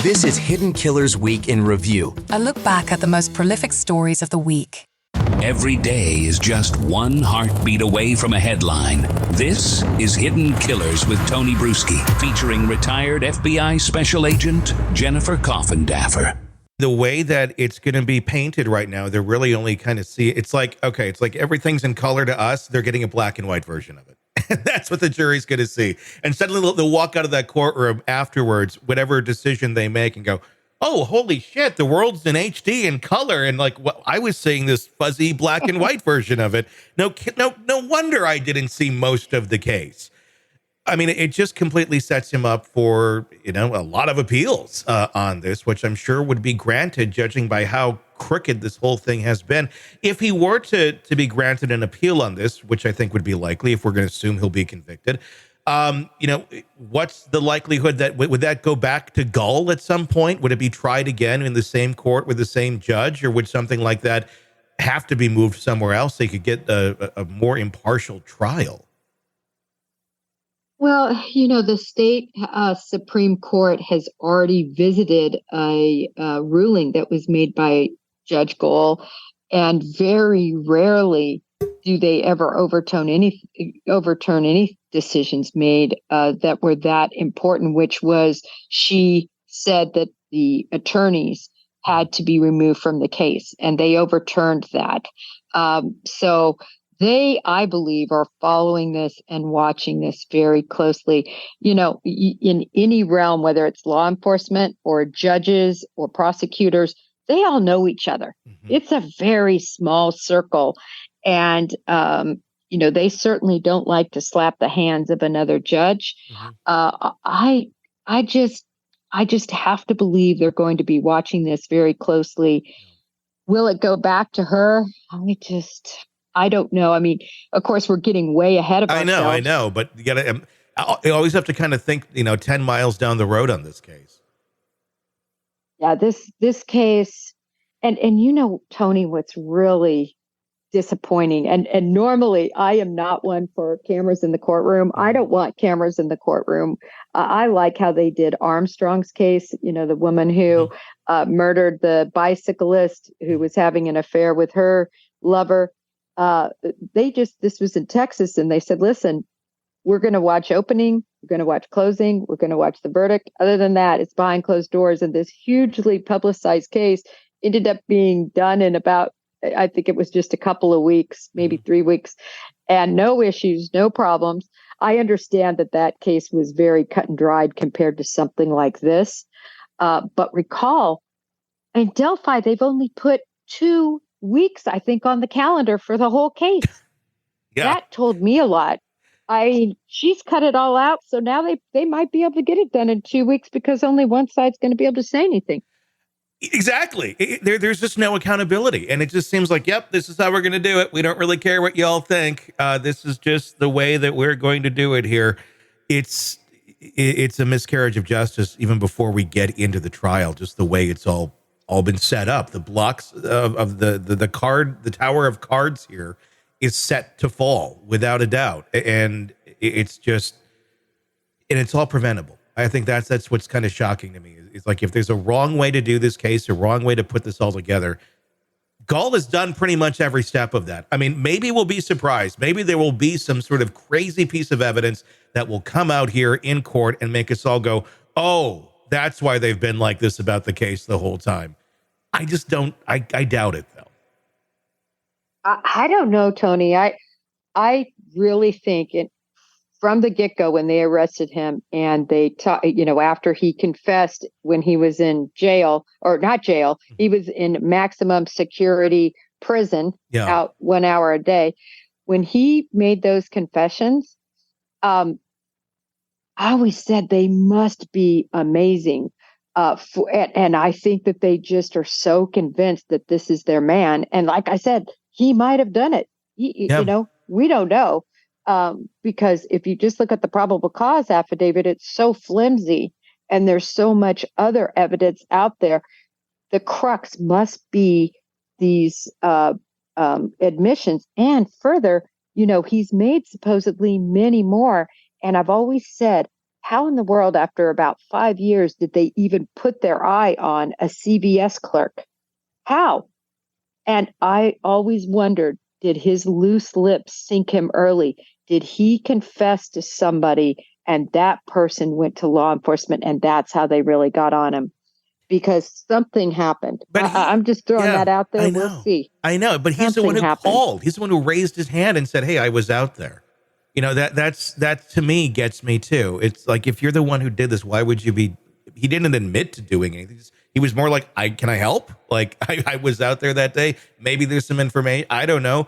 This is Hidden Killers Week in Review. A look back at the most prolific stories of the week. Every day is just one heartbeat away from a headline. This is Hidden Killers with Tony Brueski, featuring retired FBI Special Agent Jennifer Coffindaffer. The way that it's going to be painted right now, they're really only kind of it's like everything's in color to us. They're getting a black and white version of it. And that's what the jury's going to see. And suddenly they'll walk out of that courtroom afterwards, whatever decision they make, and go, oh, holy shit, the world's in HD and color. And like, well, I was seeing this fuzzy black and white version of it. No wonder I didn't see most of the case. I mean, it just completely sets him up for, a lot of appeals on this, which I'm sure would be granted, judging by how crooked this whole thing has been. If he were to be granted an appeal on this, which I think would be likely if we're going to assume he'll be convicted, what's the likelihood that would that go back to Gull at some point? Would it be tried again in the same court with the same judge, or would something like that have to be moved somewhere else so you could get a more impartial trial? Well, the state Supreme Court has already visited a ruling that was made by Judge Gohl, and very rarely do they ever overturn any decisions made that were that important, which was she said that the attorneys had to be removed from the case, and they overturned that. So they, I believe, are following this and watching this very closely. In any realm, whether it's law enforcement or judges or prosecutors, they all know each other. Mm-hmm. It's a very small circle. And, they certainly don't like to slap the hands of another judge. Mm-hmm. I just have to believe they're going to be watching this very closely. Will it go back to her? I don't know. I mean, of course, we're getting way ahead of ourselves. I know, but you always have to kind of think, 10 miles down the road on this case. Yeah, this case, and Tony, what's really disappointing, and normally I am not one for cameras in the courtroom. I don't want cameras in the courtroom. I like how they did Armstrong's case, the woman who murdered the bicyclist who was having an affair with her lover. This was in Texas, and they said, listen, we're going to watch opening, we're going to watch closing, we're going to watch the verdict. Other than that, it's behind closed doors. And this hugely publicized case ended up being done in about, I think it was just a couple of weeks, maybe 3 weeks, and no issues, no problems. I understand that case was very cut and dried compared to something like this. But recall, in Delphi, they've only put 2 weeks, I think, on the calendar for the whole case. Yeah. That told me a lot. She's cut it all out, so now they might be able to get it done in 2 weeks because only one side's going to be able to say anything. Exactly. There's just no accountability, and it just seems like, yep, this is how we're going to do it. We don't really care what y'all think. This is just the way that we're going to do it here. It's a miscarriage of justice even before we get into the trial, just the way it's all been set up. The blocks of the tower of cards here is set to fall without a doubt. And it's all preventable. I think that's what's kind of shocking to me. It's like, if there's a wrong way to do this case, a wrong way to put this all together, Gull has done pretty much every step of that. I mean, maybe we'll be surprised. Maybe there will be some sort of crazy piece of evidence that will come out here in court and make us all go, oh, that's why they've been like this about the case the whole time. I just don't, I doubt it, though. I don't know, Tony. I really think from the get-go, when they arrested him and they after he confessed when he was in jail, or not jail, he was in maximum security prison, out 1 hour a day. When he made those confessions, I always said they must be amazing. And I think that they just are so convinced that this is their man. And like I said, he might have done it. We don't know. Because if you just look at the probable cause affidavit, it's so flimsy and there's so much other evidence out there. The crux must be these admissions. And further, he's made supposedly many more. And I've always said, how in the world, after about 5 years, did they even put their eye on a CVS clerk? How? And I always wondered, did his loose lips sink him early? Did he confess to somebody and that person went to law enforcement and that's how they really got on him? Because something happened. But I'm just throwing that out there. We'll see. I know, but he's the one who called. He's the one who raised his hand and said, "Hey, I was out there." You know, that to me gets me too. It's like, if you're the one who did this, why would you be? He didn't admit to doing anything. He was more like, can I help? Like, I was out there that day. Maybe there's some information. I don't know.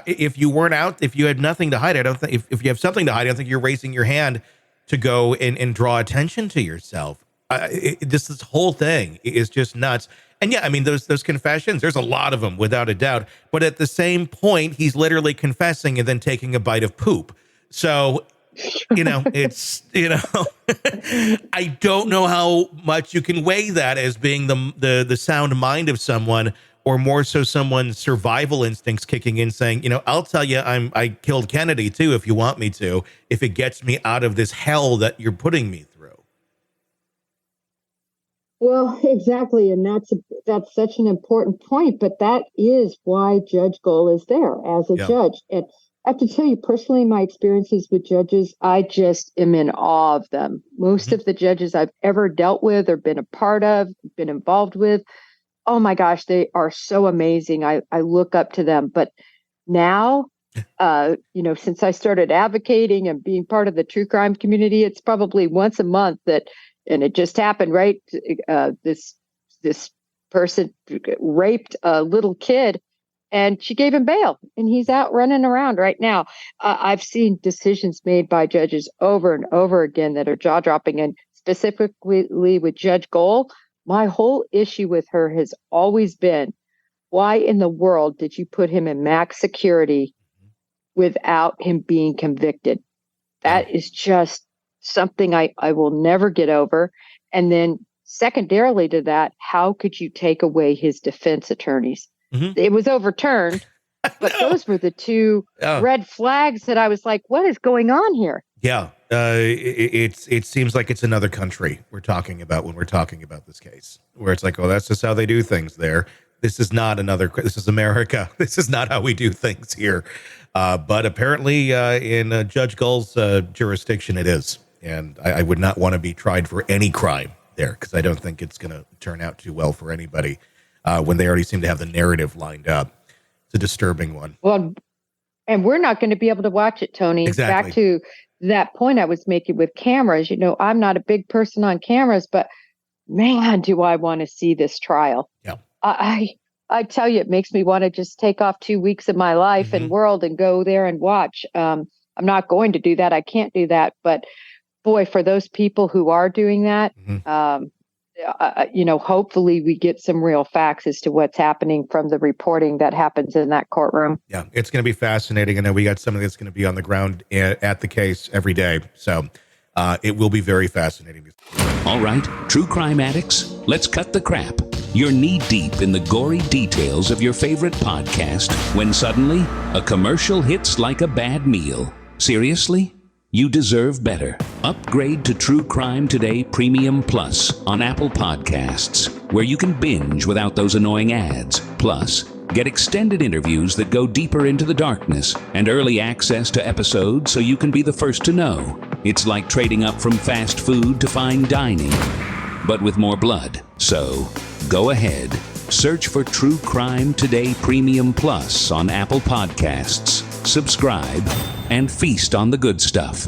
If you weren't out, if you had nothing to hide, I don't think, if you have something to hide, I don't think you're raising your hand to go and draw attention to yourself. This whole thing is just nuts. And yeah, I mean, those confessions, there's a lot of them without a doubt. But at the same point, he's literally confessing and then taking a bite of poop. So, you know, it's, you know, I don't know how much you can weigh that as being the sound mind of someone, or more so someone's survival instincts kicking in, saying, you know, I'll tell you, I killed Kennedy too, if you want me to, if it gets me out of this hell that you're putting me through. Well, exactly. And that's such an important point. But that is why Judge Gold is there as a judge. And I have to tell you, personally, my experiences with judges, I just am in awe of them. Most of the judges I've ever dealt with or been a part of, been involved with, oh my gosh, they are so amazing. I look up to them. But now, you know, since I started advocating and being part of the true crime community, it's probably once a month that, and it just happened, right? This person raped a little kid and she gave him bail and he's out running around right now. I've seen decisions made by judges over and over again that are jaw dropping, and specifically with Judge Gold. My whole issue with her has always been, why in the world did you put him in max security without him being convicted? That is just something I will never get over. And then secondarily to that, how could you take away his defense attorneys? It was overturned, but those were the two red flags that I was like, what is going on here? Yeah. It seems like it's another country we're talking about when we're talking about this case, where it's like, oh, that's just how they do things there. This is not this is America. This is not how we do things here. But apparently in Judge Gold's jurisdiction, it is. And I would not want to be tried for any crime there, because I don't think it's going to turn out too well for anybody when they already seem to have the narrative lined up. It's a disturbing one. Well, and we're not going to be able to watch it, Tony. Exactly. Back to that point I was making with cameras. You know, I'm not a big person on cameras, but man, do I want to see this trial. Yeah. I tell you, it makes me want to just take off 2 weeks of my life and world and go there and watch. I'm not going to do that. I can't do that. But boy, for those people who are doing that, you know, hopefully we get some real facts as to what's happening from the reporting that happens in that courtroom. Yeah, it's going to be fascinating. I know we got somebody that's going to be on the ground at the case every day. So it will be very fascinating. All right, true crime addicts, let's cut the crap. You're knee-deep in the gory details of your favorite podcast when suddenly a commercial hits like a bad meal. Seriously? You deserve better. Upgrade to True Crime Today Premium Plus on Apple Podcasts, where you can binge without those annoying ads. Plus, get extended interviews that go deeper into the darkness and early access to episodes so you can be the first to know. It's like trading up from fast food to fine dining, but with more blood. So, go ahead. Search for True Crime Today Premium Plus on Apple Podcasts. Subscribe and feast on the good stuff.